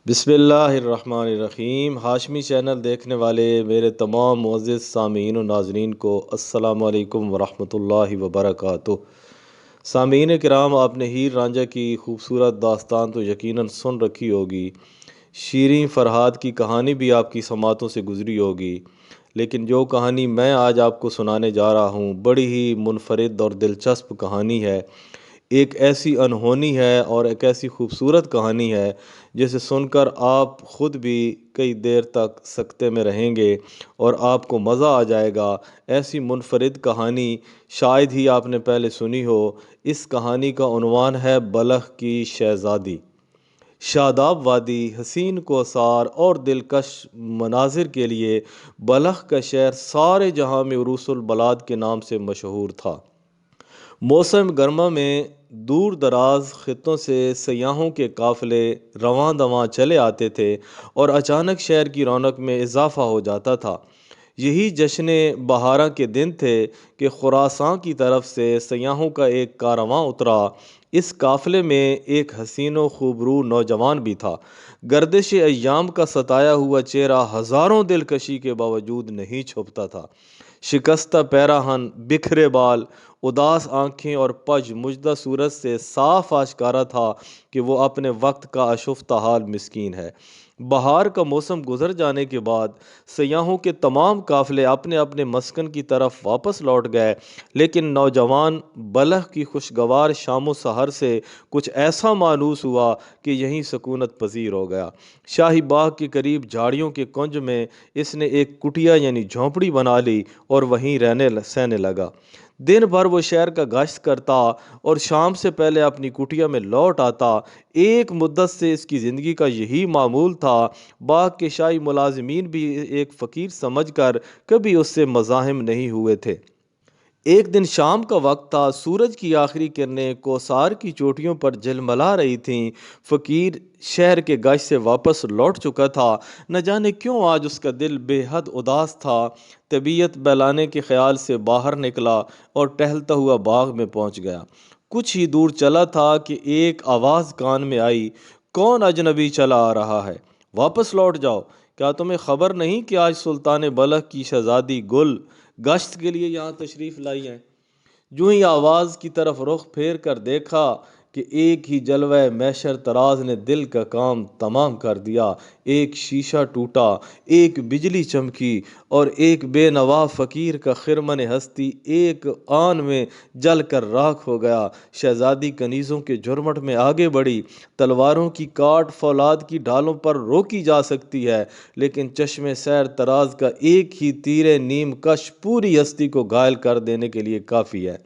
بسم اللہ الرحمن الرحیم۔ ہاشمی چینل دیکھنے والے میرے تمام معزز سامعین و ناظرین کو السلام علیکم ورحمۃ اللہ وبرکاتہ۔ سامعین کرام، آپ نے ہیر رانجھا کی خوبصورت داستان تو یقیناً سن رکھی ہوگی۔ شیریں فرہاد کی کہانی بھی آپ کی سماعتوں سے گزری ہوگی، لیکن جو کہانی میں آج آپ کو سنانے جا رہا ہوں بڑی ہی منفرد اور دلچسپ کہانی ہے۔ ایک ایسی انہونی ہے اور ایک ایسی خوبصورت کہانی ہے جسے سن کر آپ خود بھی کئی دیر تک سکتے میں رہیں گے اور آپ کو مزہ آ جائے گا۔ ایسی منفرد کہانی شاید ہی آپ نے پہلے سنی ہو۔ اس کہانی کا عنوان ہے بلخ کی شہزادی۔ شاداب وادی، حسین کوثار اور دلکش مناظر کے لیے بلخ کا شہر سارے جہاں میں عروس البلاد کے نام سے مشہور تھا۔ موسم گرما میں دور دراز خطوں سے سیاحوں کے قافلے رواں دواں چلے آتے تھے اور اچانک شہر کی رونق میں اضافہ ہو جاتا تھا۔ یہی جشن بہاراں کے دن تھے کہ خراساں کی طرف سے سیاحوں کا ایک کارواں اترا۔ اس قافلے میں ایک حسین و خوبرو نوجوان بھی تھا۔ گردش ایام کا ستایا ہوا چہرہ ہزاروں دلکشی کے باوجود نہیں چھپتا تھا۔ شکستہ پیراہن، بکھرے بال، اداس آنکھیں اور پج مژدہ صورت سے صاف آشکارا تھا کہ وہ اپنے وقت کا اشفتہ حال مسکین ہے۔ بہار کا موسم گزر جانے کے بعد سیاحوں کے تمام قافلے اپنے اپنے مسکن کی طرف واپس لوٹ گئے، لیکن نوجوان بلخ کی خوشگوار شام و سحر سے کچھ ایسا مانوس ہوا کہ یہیں سکونت پذیر ہو گیا۔ شاہی باغ کے قریب جھاڑیوں کے کنج میں اس نے ایک کٹیا یعنی جھونپڑی بنا لی اور وہیں سہنے لگا۔ دن بھر وہ شہر کا گشت کرتا اور شام سے پہلے اپنی کٹیا میں لوٹ آتا۔ ایک مدت سے اس کی زندگی کا یہی معمول تھا۔ باغ کے شاہی ملازمین بھی ایک فقیر سمجھ کر کبھی اس سے مزاحم نہیں ہوئے تھے۔ ایک دن شام کا وقت تھا، سورج کی آخری کرنیں کوثار کی چوٹیوں پر جھلملا رہی تھیں۔ فقیر شہر کے گشت سے واپس لوٹ چکا تھا۔ نہ جانے کیوں آج اس کا دل بے حد اداس تھا۔ طبیعت بہلانے کے خیال سے باہر نکلا اور ٹہلتا ہوا باغ میں پہنچ گیا۔ کچھ ہی دور چلا تھا کہ ایک آواز کان میں آئی، کون اجنبی چلا آ رہا ہے؟ واپس لوٹ جاؤ۔ کیا تمہیں خبر نہیں کہ آج سلطان بلخ کی شہزادی گل گشت کے لیے یہاں تشریف لائی ہیں؟ جو ہی آواز کی طرف رخ پھیر کر دیکھا کہ ایک ہی جلوہ میشر طراز نے دل کا کام تمام کر دیا۔ ایک شیشہ ٹوٹا، ایک بجلی چمکی اور ایک بے نوا فقیر کا خرمن ہستی ایک آن میں جل کر راکھ ہو گیا۔ شہزادی کنیزوں کے جھرمٹ میں آگے بڑھی۔ تلواروں کی کاٹ فولاد کی ڈھالوں پر روکی جا سکتی ہے، لیکن چشم سیر طراز کا ایک ہی تیر نیم کش پوری ہستی کو گھائل کر دینے کے لیے کافی ہے۔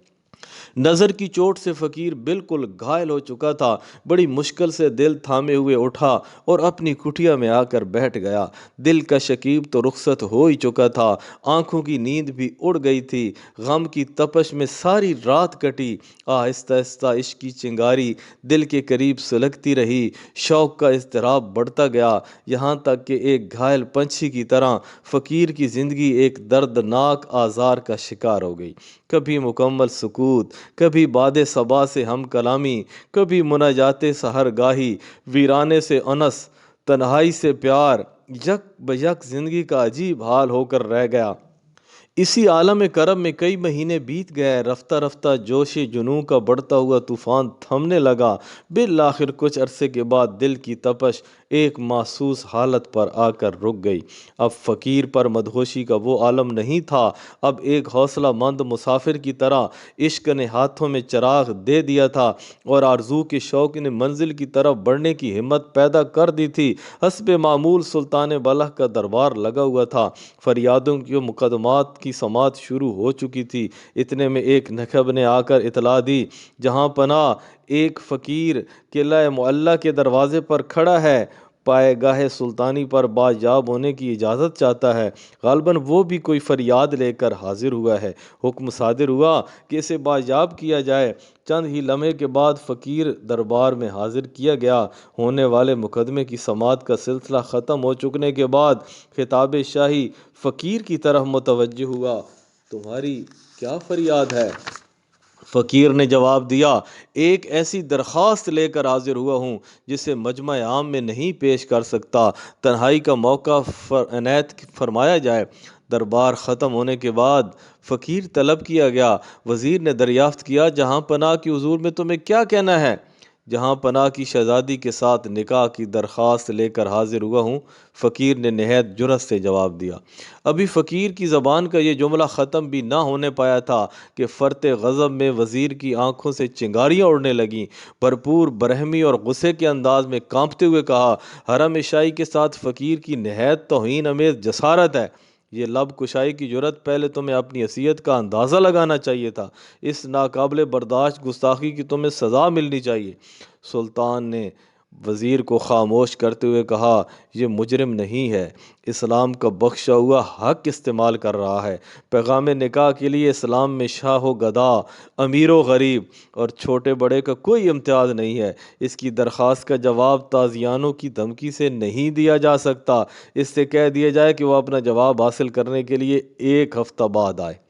نظر کی چوٹ سے فقیر بالکل گھائل ہو چکا تھا۔ بڑی مشکل سے دل تھامے ہوئے اٹھا اور اپنی کٹیا میں آ کر بیٹھ گیا۔ دل کا شکیب تو رخصت ہو ہی چکا تھا، آنکھوں کی نیند بھی اڑ گئی تھی۔ غم کی تپش میں ساری رات کٹی۔ آہستہ آہستہ عشق کی چنگاری دل کے قریب سلگتی رہی۔ شوق کا اضطراب بڑھتا گیا، یہاں تک کہ ایک گھائل پنچھی کی طرح فقیر کی زندگی ایک دردناک آزار کا شکار ہو گئی۔ کبھی مکمل سکوت، کبھی باد صبا سے ہم کلامی، کبھی مناجات سحر گاہی، ویرانے سے انس، تنہائی سے پیار، یک بیک زندگی کا عجیب حال ہو کر رہ گیا۔ اسی عالم کرب میں کئی مہینے بیت گئے۔ رفتہ رفتہ جوش جنوں کا بڑھتا ہوا طوفان تھمنے لگا۔ بالآخر کچھ عرصے کے بعد دل کی تپش ایک محسوس حالت پر آ کر رک گئی۔ اب فقیر پر مدہوشی کا وہ عالم نہیں تھا۔ اب ایک حوصلہ مند مسافر کی طرح عشق نے ہاتھوں میں چراغ دے دیا تھا اور آرزو کے شوق نے منزل کی طرف بڑھنے کی ہمت پیدا کر دی تھی۔ حسب معمول سلطان بلخ کا دربار لگا ہوا تھا۔ فریادوں کے مقدمات کی سماعت شروع ہو چکی تھی۔ اتنے میں ایک نخب نے آ کر اطلاع دی، جہاں پناہ ایک فقیر قلعہ معلیٰ کے دروازے پر کھڑا ہے، پائے گاہ سلطانی پر بازیاب ہونے کی اجازت چاہتا ہے۔ غالباً وہ بھی کوئی فریاد لے کر حاضر ہوا ہے۔ حکم صادر ہوا کہ اسے بازیاب کیا جائے۔ چند ہی لمحے کے بعد فقیر دربار میں حاضر کیا گیا۔ ہونے والے مقدمے کی سماعت کا سلسلہ ختم ہو چکنے کے بعد خطاب شاہی فقیر کی طرف متوجہ ہوا، تمہاری کیا فریاد ہے؟ فقیر نے جواب دیا، ایک ایسی درخواست لے کر حاضر ہوا ہوں جسے مجمع عام میں نہیں پیش کر سکتا، تنہائی کا موقع عنایت فرمایا جائے۔ دربار ختم ہونے کے بعد فقیر طلب کیا گیا۔ وزیر نے دریافت کیا، جہاں پناہ کی حضور میں تمہیں کیا کہنا ہے؟ جہاں پناہ کی شہزادی کے ساتھ نکاح کی درخواست لے کر حاضر ہوا ہوں، فقیر نے نہایت جرأت سے جواب دیا۔ ابھی فقیر کی زبان کا یہ جملہ ختم بھی نہ ہونے پایا تھا کہ فرط غضب میں وزیر کی آنکھوں سے چنگاریاں اڑنے لگیں۔ بھرپور برہمی اور غصے کے انداز میں کانپتے ہوئے کہا، حرم شاہی کے ساتھ فقیر کی نہایت توہین امیز جسارت ہے۔ یہ لب کشائی کی جرأت! پہلے تمہیں اپنی حیثیت کا اندازہ لگانا چاہیے تھا۔ اس ناقابل برداشت گستاخی کی تمہیں سزا ملنی چاہیے۔ سلطان نے وزیر کو خاموش کرتے ہوئے کہا، یہ مجرم نہیں ہے، اسلام کا بخشا ہوا حق استعمال کر رہا ہے۔ پیغام نکاح کے لیے اسلام میں شاہ و گدا، امیر و غریب اور چھوٹے بڑے کا کوئی امتیاز نہیں ہے۔ اس کی درخواست کا جواب تازیانوں کی دھمکی سے نہیں دیا جا سکتا۔ اس سے کہہ دیا جائے کہ وہ اپنا جواب حاصل کرنے کے لیے 1 ہفتہ بعد آئے۔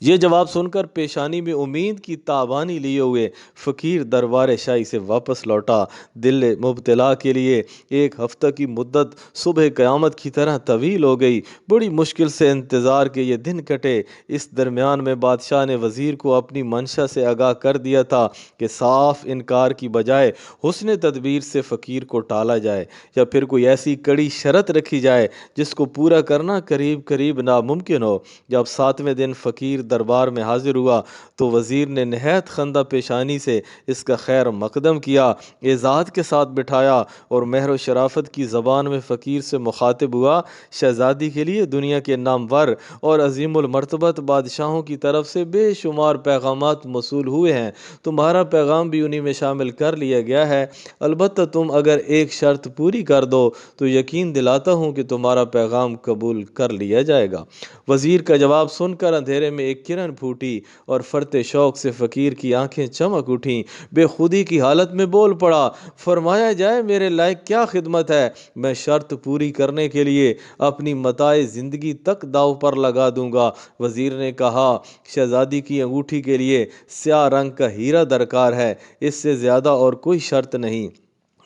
یہ جواب سن کر پیشانی میں امید کی تابانی لیے ہوئے فقیر دربار شاہی سے واپس لوٹا۔ دل مبتلا کے لیے 1 ہفتہ کی مدت صبح قیامت کی طرح طویل ہو گئی۔ بڑی مشکل سے انتظار کے یہ دن کٹے۔ اس درمیان میں بادشاہ نے وزیر کو اپنی منشا سے آگاہ کر دیا تھا کہ صاف انکار کی بجائے حسن تدبیر سے فقیر کو ٹالا جائے، یا پھر کوئی ایسی کڑی شرط رکھی جائے جس کو پورا کرنا قریب قریب ناممکن ہو۔ جب 7ویں دن فقیر دربار میں حاضر ہوا تو وزیر نے نہایت خندہ پیشانی سے اس کا خیر مقدم کیا، اعزاز کے ساتھ بٹھایا اور مہر و شرافت کی زبان میں فقیر سے مخاطب ہوا، شہزادی کے لیے دنیا کے نامور اور عظیم المرتبت بادشاہوں کی طرف سے بے شمار پیغامات موصول ہوئے ہیں، تمہارا پیغام بھی انہی میں شامل کر لیا گیا ہے۔ البتہ تم اگر ایک شرط پوری کر دو تو یقین دلاتا ہوں کہ تمہارا پیغام قبول کر لیا جائے گا۔ وزیر کا جواب سن کر اندھیرے میں ایک کرن پھوٹی اور فرط شوق سے فقیر کی آنکھیں چمک اٹھیں۔ بے خودی کی حالت میں بول پڑا، فرمایا جائے میرے لائق کیا خدمت ہے؟ میں شرط پوری کرنے کے لیے اپنی متاع زندگی تک داؤ پر لگا دوں گا۔ وزیر نے کہا، شہزادی کی انگوٹھی کے لیے سیاہ رنگ کا ہیرا درکار ہے، اس سے زیادہ اور کوئی شرط نہیں۔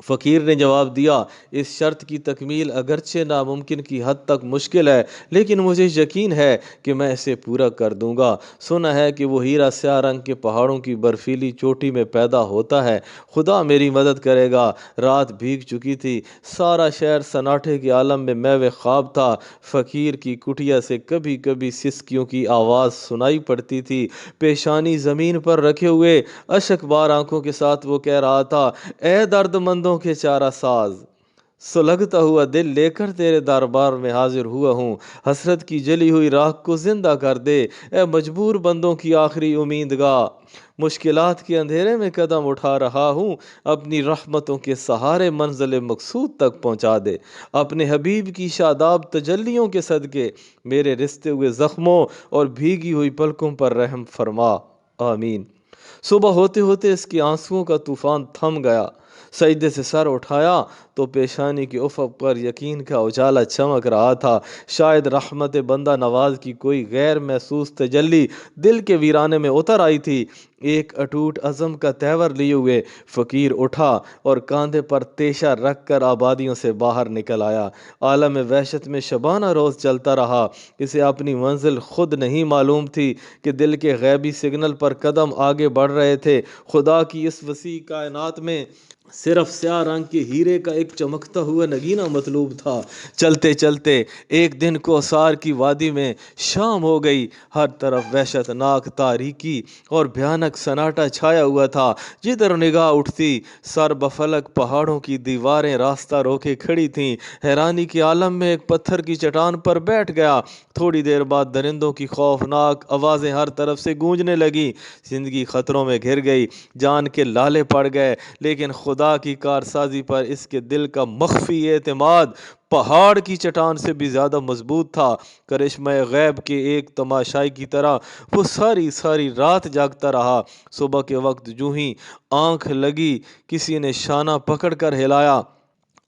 فقیر نے جواب دیا، اس شرط کی تکمیل اگرچہ ناممکن کی حد تک مشکل ہے، لیکن مجھے یقین ہے کہ میں اسے پورا کر دوں گا۔ سنا ہے کہ وہ ہیرا سیاہ رنگ کے پہاڑوں کی برفیلی چوٹی میں پیدا ہوتا ہے۔ خدا میری مدد کرے گا۔ رات بھیگ چکی تھی، سارا شہر سناٹے کے عالم میں محو خواب تھا۔ فقیر کی کٹیا سے کبھی کبھی سسکیوں کی آواز سنائی پڑتی تھی۔ پیشانی زمین پر رکھے ہوئے اشک بار آنکھوں کے ساتھ وہ کہہ رہا تھا، اے درد مندوں کے چارہ ساز، سلگتا ہوا دل لے کر تیرے دربار میں حاضر ہوا ہوں۔ حسرت کی جلی ہوئی راکھ کو زندہ کر دے، اے مجبور بندوں کی آخری امیدگاہ۔ مشکلات کے اندھیرے میں قدم اٹھا رہا ہوں، اپنی رحمتوں کے سہارے منزل مقصود تک پہنچا دے۔ اپنے حبیب کی شاداب تجلیوں کے صدقے میرے رستے ہوئے زخموں اور بھیگی ہوئی پلکوں پر رحم فرما، آمین۔ صبح ہوتے ہوتے اس کے آنسوؤں کا طوفان تھم گیا۔ سجدے سے سر اٹھایا تو پیشانی کے افق پر یقین کا اجالا چمک رہا تھا۔ شاید رحمت بندہ نواز کی کوئی غیر محسوس تجلی دل کے ویرانے میں اتر آئی تھی۔ ایک اٹوٹ عزم کا تیور لیے ہوئے فقیر اٹھا اور کاندھے پر تیشہ رکھ کر آبادیوں سے باہر نکل آیا۔ عالم وحشت میں شبانہ روز چلتا رہا۔ اسے اپنی منزل خود نہیں معلوم تھی کہ دل کے غیبی سگنل پر قدم آگے بڑھ رہے تھے۔ خدا کی اس وسیع کائنات میں صرف سیاہ رنگ کے ہیرے کا ایک چمکتا ہوا نگینہ مطلوب تھا۔ چلتے چلتے ایک دن کوثار کی وادی میں شام ہو گئی۔ ہر طرف وحشت ناک تاریکی اور بھیانک سناٹا چھایا ہوا تھا۔ جدھر نگاہ اٹھتی سر بفلک پہاڑوں کی دیواریں راستہ روکے کھڑی تھیں۔ حیرانی کے عالم میں ایک پتھر کی چٹان پر بیٹھ گیا۔ تھوڑی دیر بعد درندوں کی خوفناک آوازیں ہر طرف سے گونجنے لگیں۔ زندگی خطروں میں گھر گئی، جان کے لالے پڑ گئے، لیکن خدا کی کارسازی پر اس کے دل کا مخفی اعتماد پہاڑ کی چٹان سے بھی زیادہ مضبوط تھا۔ کرشمہ غیب کے ایک تماشائی کی طرح وہ ساری ساری رات جاگتا رہا۔ صبح کے وقت جو ہی آنکھ لگی کسی نے شانہ پکڑ کر ہلایا۔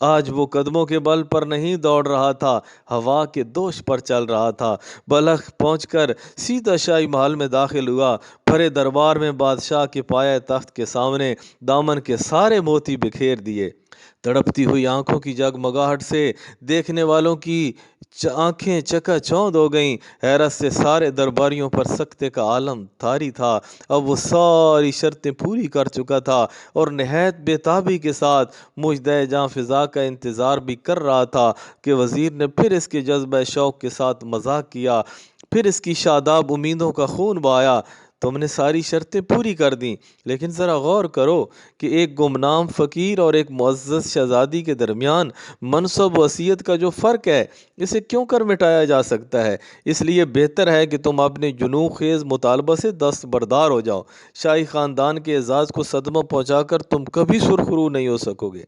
آج وہ قدموں کے بل پر نہیں دوڑ رہا تھا، ہوا کے دوش پر چل رہا تھا۔ بلخ پہنچ کر سیدھا شاہی محل میں داخل ہوا۔ بھرے دربار میں بادشاہ کے پایہ تخت کے سامنے دامن کے سارے موتی بکھیر دیے۔ تڑپتی ہوئی آنکھوں کی جگمگاہٹ سے دیکھنے والوں کی آنکھیں چکا چوندھ ہو گئیں۔ حیرت سے سارے درباریوں پر سکتے کا عالم طاری تھا۔ اب وہ ساری شرطیں پوری کر چکا تھا اور نہایت بے تابی کے ساتھ مجدہ جاں فضا کا انتظار بھی کر رہا تھا کہ وزیر نے پھر اس کے جذبہ شوق کے ساتھ مذاق کیا، پھر اس کی شاداب امیدوں کا خون بہایا۔ تم نے ساری شرطیں پوری کر دیں، لیکن ذرا غور کرو کہ ایک گمنام فقیر اور ایک معزز شہزادی کے درمیان منصب و حیثیت کا جو فرق ہے، اسے کیوں کر مٹایا جا سکتا ہے؟ اس لیے بہتر ہے کہ تم اپنے جنوں خیز مطالبہ سے دستبردار ہو جاؤ۔ شاہی خاندان کے اعزاز کو صدمہ پہنچا کر تم کبھی سرخرو نہیں ہو سکو گے۔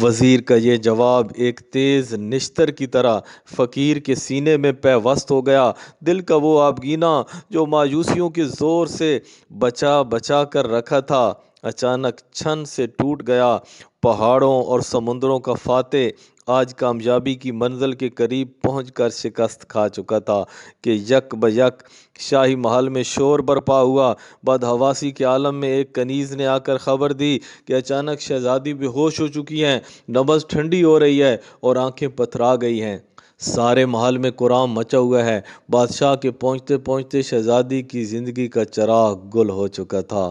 وزیر کا یہ جواب ایک تیز نشتر کی طرح فقیر کے سینے میں پیوست ہو گیا۔ دل کا وہ آبگینہ جو مایوسیوں کے زور سے بچا بچا کر رکھا تھا، اچانک چھن سے ٹوٹ گیا۔ پہاڑوں اور سمندروں کا فاتح آج کامیابی کی منزل کے قریب پہنچ کر شکست کھا چکا تھا کہ یک بیک شاہی محل میں شور برپا ہوا۔ بدحواسی کے عالم میں ایک کنیز نے آ کر خبر دی کہ اچانک شہزادی بے ہوش ہو چکی ہیں، نبض ٹھنڈی ہو رہی ہے اور آنکھیں پتھرا گئی ہیں۔ سارے محل میں کورام مچا ہوا ہے۔ بادشاہ کے پہنچتے پہنچتے شہزادی کی زندگی کا چراغ گل ہو چکا تھا۔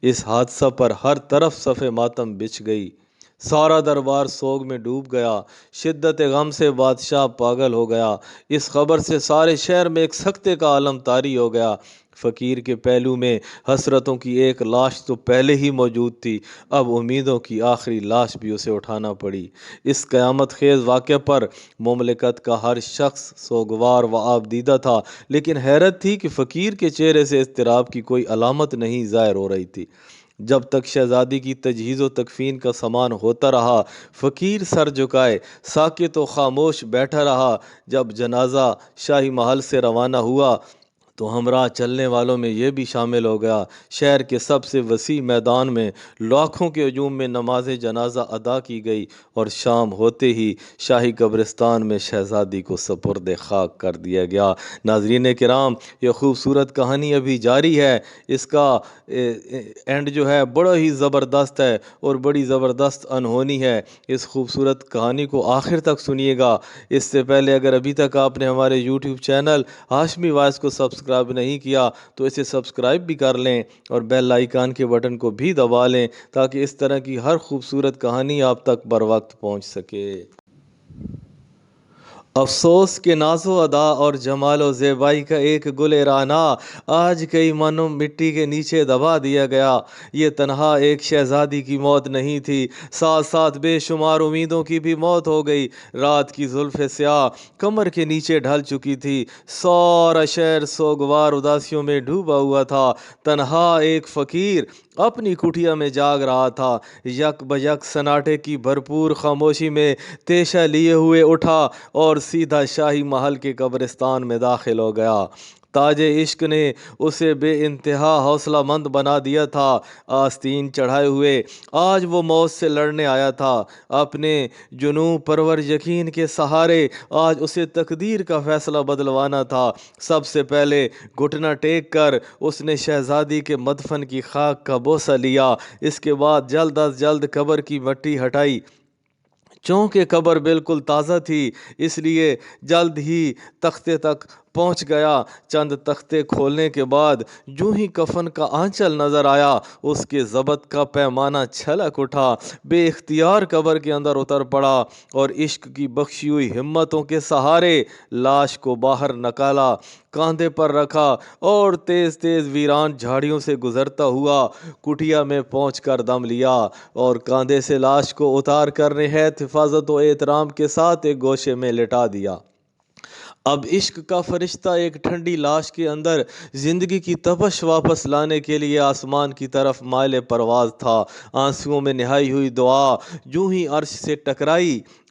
اس حادثہ پر ہر طرف صف ماتم بچھ گئی۔ سارا دربار سوگ میں ڈوب گیا۔ شدت غم سے بادشاہ پاگل ہو گیا۔ اس خبر سے سارے شہر میں ایک سکتے کا عالم طاری ہو گیا۔ فقیر کے پہلو میں حسرتوں کی ایک لاش تو پہلے ہی موجود تھی، اب امیدوں کی آخری لاش بھی اسے اٹھانا پڑی۔ اس قیامت خیز واقعے پر مملکت کا ہر شخص سوگوار و آبدیدہ تھا، لیکن حیرت تھی کہ فقیر کے چہرے سے اضطراب کی کوئی علامت نہیں ظاہر ہو رہی تھی۔ جب تک شہزادی کی تجہیز و تکفین کا سامان ہوتا رہا، فقیر سر جھکائے ساکت و خاموش بیٹھا رہا۔ جب جنازہ شاہی محل سے روانہ ہوا تو ہمراہ چلنے والوں میں یہ بھی شامل ہو گیا۔ شہر کے سب سے وسیع میدان میں لاکھوں کے ہجوم میں نماز جنازہ ادا کی گئی اور شام ہوتے ہی شاہی قبرستان میں شہزادی کو سپرد خاک کر دیا گیا۔ ناظرین کرام، یہ خوبصورت کہانی ابھی جاری ہے۔ اس کا اینڈ جو ہے بڑا ہی زبردست ہے اور بڑی زبردست انہونی ہے۔ اس خوبصورت کہانی کو آخر تک سنیے گا۔ اس سے پہلے اگر ابھی تک آپ نے ہمارے یوٹیوب چینل ہاشمی وائس کو سبسکرائب نہیں کیا تو اسے سبسکرائب بھی کر لیں اور بیل آئیکن کے بٹن کو بھی دبا لیں تاکہ اس طرح کی ہر خوبصورت کہانی آپ تک بر وقت پہنچ سکے۔ افسوس کے ناز و ادا اور جمال و زیبائی کا ایک گل رانا آج کئی مانوں مٹی کے نیچے دبا دیا گیا۔ یہ تنہا ایک شہزادی کی موت نہیں تھی، ساتھ ساتھ بے شمار امیدوں کی بھی موت ہو گئی۔ رات کی زلف سیاہ کمر کے نیچے ڈھل چکی تھی، سارا شہر سوگوار اداسیوں میں ڈوبا ہوا تھا۔ تنہا ایک فقیر اپنی کٹھیا میں جاگ رہا تھا، یک بیک سناٹے کی بھرپور خاموشی میں تیشہ لیے ہوئے اٹھا اور سیدھا شاہی محل کے قبرستان میں داخل ہو گیا۔ تاج عشق نے اسے بے انتہا حوصلہ مند بنا دیا تھا۔ آستین چڑھائے ہوئے آج وہ موت سے لڑنے آیا تھا۔ اپنے جنوں پرور یقین کے سہارے آج اسے تقدیر کا فیصلہ بدلوانا تھا۔ سب سے پہلے گھٹنا ٹیک کر اس نے شہزادی کے مدفن کی خاک کا بوسہ لیا۔ اس کے بعد جلد از جلد قبر کی مٹی ہٹائی۔ چونکہ قبر بالکل تازہ تھی اس لیے جلد ہی تختے تک پہنچ گیا۔ چند تختے کھولنے کے بعد جو ہی کفن کا آنچل نظر آیا، اس کے ضبط کا پیمانہ چھلک اٹھا۔ بے اختیار قبر کے اندر اتر پڑا اور عشق کی بخشی ہوئی ہمتوں کے سہارے لاش کو باہر نکالا، کاندھے پر رکھا اور تیز تیز ویران جھاڑیوں سے گزرتا ہوا کٹیا میں پہنچ کر دم لیا اور کاندھے سے لاش کو اتار کر نہایت حفاظت و احترام کے ساتھ ایک گوشے میں لٹا دیا۔ اب عشق کا فرشتہ ایک ٹھنڈی لاش کے اندر زندگی کی تپش واپس لانے کے لیے آسمان کی طرف مائل پرواز تھا۔ آنسوؤں میں نہائی ہوئی دعا جو ہی عرش سے ٹکرائی،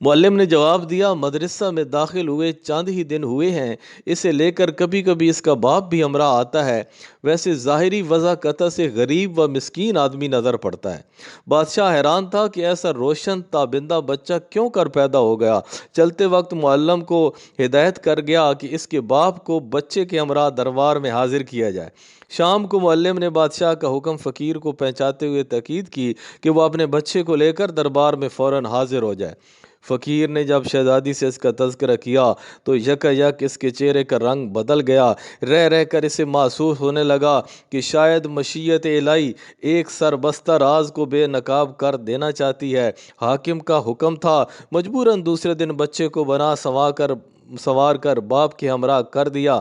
معلم نے جواب دیا، مدرسہ میں داخل ہوئے چند ہی دن ہوئے ہیں، اسے لے کر کبھی کبھی اس کا باپ بھی ہمراہ آتا ہے، ویسے ظاہری وضاحت سے غریب و مسکین آدمی نظر پڑتا ہے۔ بادشاہ حیران تھا کہ ایسا روشن تابندہ بچہ کیوں کر پیدا ہو گیا۔ چلتے وقت معلم کو ہدایت کر گیا کہ اس کے باپ کو بچے کے ہمراہ دربار میں حاضر کیا جائے۔ شام کو معلم نے بادشاہ کا حکم فقیر کو پہنچاتے ہوئے تاکید کی کہ وہ اپنے بچے کو لے کر دربار میں فوراً حاضر ہو جائے۔ فقیر نے جب شہزادی سے اس کا تذکرہ کیا تو یکا یک اس کے چہرے کا رنگ بدل گیا، رہ رہ کر اسے محسوس ہونے لگا کہ شاید مشیت الہی ایک سربستہ راز کو بے نقاب کر دینا چاہتی ہے۔ حاکم کا حکم تھا، مجبوراً دوسرے دن بچے کو بنا سنوار کر باپ کے ہمراہ کر دیا۔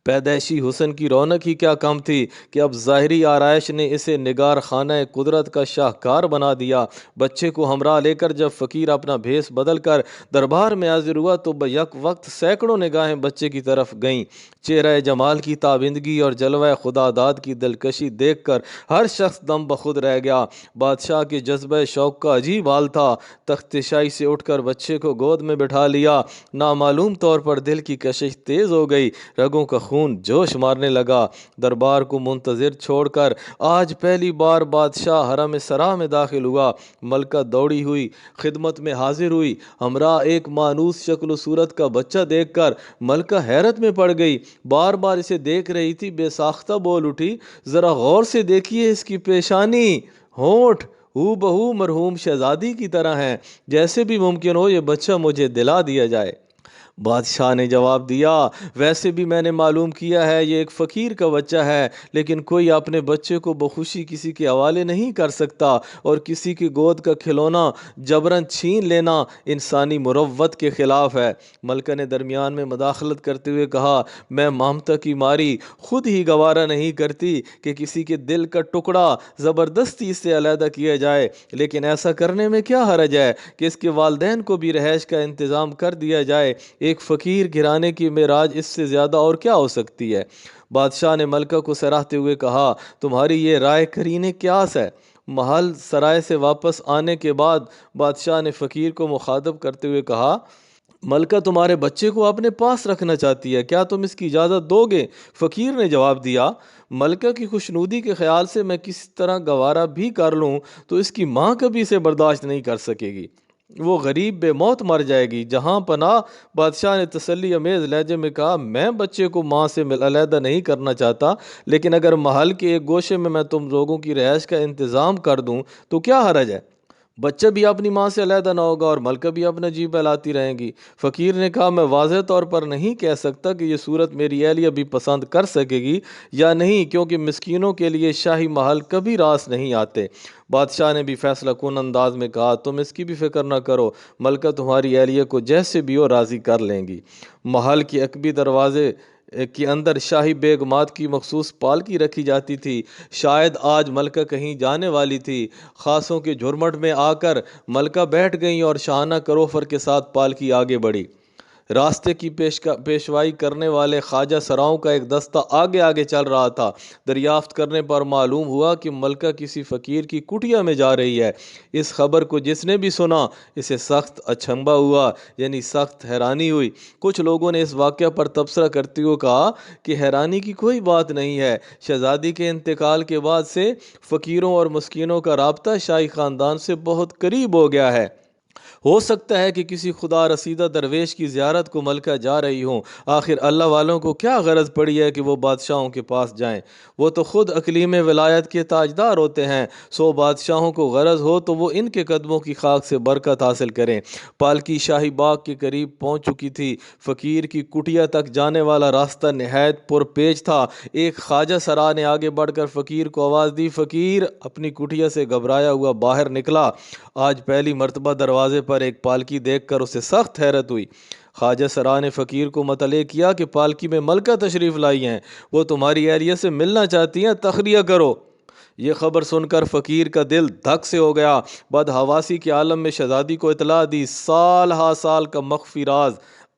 پیدائشی حسن کی رونق ہی کیا کم تھی کہ اب ظاہری آرائش نے اسے نگار خانہ قدرت کا شاہکار بنا دیا۔ بچے کو ہمراہ لے کر جب فقیر اپنا بھیس بدل کر دربار میں حاضر ہوا تو بیک وقت سینکڑوں نگاہیں بچے کی طرف گئیں۔ چہرہ جمال کی تابندگی اور جلوہ خداداد کی دلکشی دیکھ کر ہر شخص دم بخود رہ گیا۔ بادشاہ کے جذبہ شوق کا عجیب حال تھا۔ تخت شاہی سے اٹھ کر بچے کو گود میں بٹھا لیا۔ نامعلوم طور پر دل کی کشش تیز ہو گئی، رگوں کا خون جوش مارنے لگا۔ دربار کو منتظر چھوڑ کر آج پہلی بار بادشاہ حرم سرا میں داخل ہوا۔ ملکہ دوڑی ہوئی خدمت میں حاضر ہوئی۔ ہمراہ ایک مانوس شکل و صورت کا بچہ دیکھ کر ملکہ حیرت میں پڑ گئی، بار بار اسے دیکھ رہی تھی۔ بے ساختہ بول اٹھی، ذرا غور سے دیکھیے اس کی پیشانی، ہونٹ ہو بہو مرحوم شہزادی کی طرح ہیں، جیسے بھی ممکن ہو یہ بچہ مجھے دلا دیا جائے۔ بادشاہ نے جواب دیا، ویسے بھی میں نے معلوم کیا ہے یہ ایک فقیر کا بچہ ہے، لیکن کوئی اپنے بچے کو بخوشی کسی کے حوالے نہیں کر سکتا، اور کسی کی گود کا کھلونا جبراً چھین لینا انسانی مروت کے خلاف ہے۔ ملکہ نے درمیان میں مداخلت کرتے ہوئے کہا، میں ممتا کی ماری خود ہی گوارا نہیں کرتی کہ کسی کے دل کا ٹکڑا زبردستی سے علیحدہ کیا جائے، لیکن ایسا کرنے میں کیا حرج ہے کہ اس کے والدین کو بھی رہائش کا انتظام کر دیا جائے۔ ایک فقیر گھرانے کی معراج اس سے زیادہ اور کیا ہو سکتی ہے؟ بادشاہ نے ملکہ کو سراہتے ہوئے کہا، تمہاری یہ رائے کرینِ قیاس ہے۔ محل سرائے سے واپس آنے کے بعد بادشاہ نے فقیر کو مخاطب کرتے ہوئے کہا، ملکہ تمہارے بچے کو اپنے پاس رکھنا چاہتی ہے، کیا تم اس کی اجازت دو گے؟ فقیر نے جواب دیا، ملکہ کی خوشنودی کے خیال سے میں کس طرح گوارا بھی کر لوں تو اس کی ماں کبھی اسے برداشت نہیں کر سکے گی، وہ غریب بے موت مر جائے گی۔ جہاں پناہ بادشاہ نے تسلی امیز لہجے میں کہا، میں بچے کو ماں سے علیحدہ نہیں کرنا چاہتا، لیکن اگر محل کے ایک گوشے میں تم لوگوں کی رہائش کا انتظام کر دوں تو کیا حرج ہے؟ بچہ بھی اپنی ماں سے علیحدہ نہ ہوگا اور ملکہ بھی اپنا جی بہلاتی رہیں گی۔ فقیر نے کہا، میں واضح طور پر نہیں کہہ سکتا کہ یہ صورت میری اہلیہ بھی پسند کر سکے گی یا نہیں، کیونکہ مسکینوں کے لیے شاہی محل کبھی راس نہیں آتے۔ بادشاہ نے بھی فیصلہ کن انداز میں کہا، تم اس کی بھی فکر نہ کرو، ملکہ تمہاری اہلیہ کو جیسے بھی ہو راضی کر لیں گی۔ محل کے عقبی دروازے کے اندر شاہی بیگمات کی مخصوص پالکی رکھی جاتی تھی۔ شاید آج ملکہ کہیں جانے والی تھی۔ خاصوں کے جھرمٹ میں آ کر ملکہ بیٹھ گئیں اور شاہانہ کروفر کے ساتھ پالکی آگے بڑھی۔ راستے کی پیشوائی کرنے والے خواجہ سراؤں کا ایک دستہ آگے آگے چل رہا تھا۔ دریافت کرنے پر معلوم ہوا کہ ملکہ کسی فقیر کی کٹیا میں جا رہی ہے۔ اس خبر کو جس نے بھی سنا اسے سخت اچنبھا ہوا، یعنی سخت حیرانی ہوئی۔ کچھ لوگوں نے اس واقعہ پر تبصرہ کرتے ہوئے کہا کہ حیرانی کی کوئی بات نہیں ہے، شہزادی کے انتقال کے بعد سے فقیروں اور مسکینوں کا رابطہ شاہی خاندان سے بہت قریب ہو گیا ہے۔ ہو سکتا ہے کہ کسی خدا رسیدہ درویش کی زیارت کو ملکہ جا رہی ہوں۔ آخر اللہ والوں کو کیا غرض پڑی ہے کہ وہ بادشاہوں کے پاس جائیں؟ وہ تو خود اقلیم ولایت کے تاجدار ہوتے ہیں، سو بادشاہوں کو غرض ہو تو وہ ان کے قدموں کی خاک سے برکت حاصل کریں۔ پالکی شاہی باغ کے قریب پہنچ چکی تھی۔ فقیر کی کٹیا تک جانے والا راستہ نہایت پرپیچ تھا۔ ایک خواجہ سرا نے آگے بڑھ کر فقیر کو آواز دی۔ فقیر اپنی کٹیا سے گھبرایا ہوا باہر نکلا۔ آج پہلی مرتبہ دروازے پر ایک پالکی دیکھ کر اسے سخت حیرت ہوئی۔ خواجہ سرا نے فقیر کو مطلع کیا کہ پالکی میں ملکہ تشریف لائی ہیں، وہ تمہاری اہلیہ سے ملنا چاہتی ہیں، تخلیہ کرو۔ یہ خبر سن کر فقیر کا دل دھک سے ہو گیا۔ بدحواسی کے عالم میں شہزادی کو اطلاع دی، سال ہا سال کا مخفی راز